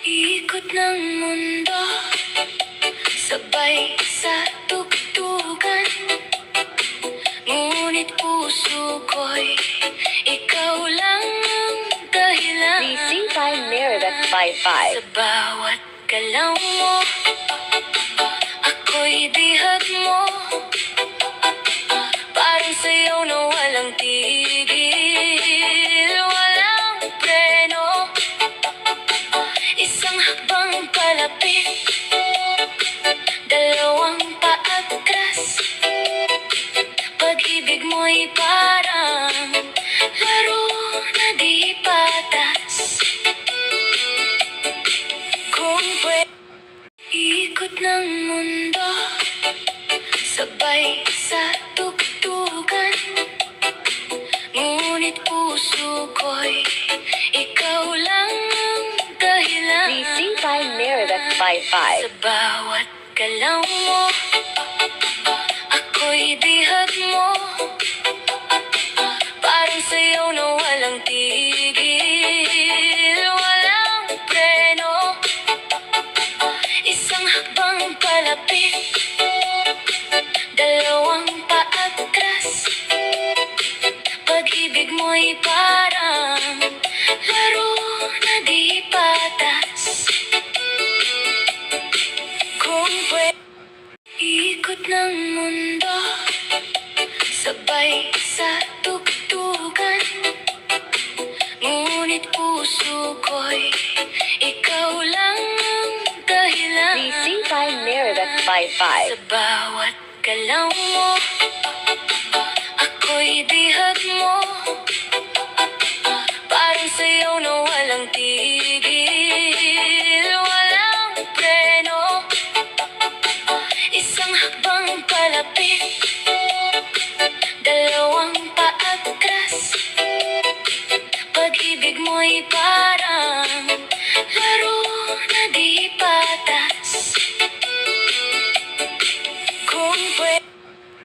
Ikot ng mundo, sabay sa tugtugan. Ngunit puso ko'y ikaw lang ang dahilan. Leasing by Meredith 55. Sa bawat galaw mo, ako'y bihag mo. Parang sayaw na walang tigil, walang preno. Isang hakbang palapit, dalawang paatras. Pag-ibig mo'y parang laro na di patas. Kung pwede, ikot ng mundo, sabay sa tugtugan. Ngunit puso ko'y ikaw lang ang dahilan. Leasing by Meredith 55. Sa bawat galaw mo, ako'y bihag mo. Parang sayaw na walang tigil, walang preno. Isang hakbang palapit, dalawang paatras. Pag-ibig mo'y parang laro na di patas. Kung pwede, ikot ng mundo, sabay sa tugtugan. Ngunit puso ko'y ikaw lang ang dahilan. Leasing by Meredith 55. Sa bawat galaw mo, ako'y bihag mo. Parang sayaw na walang tigil, walang preno. Isang hakbang palapit, dalawang paatras. Pag-ibig mo'y parang laro na di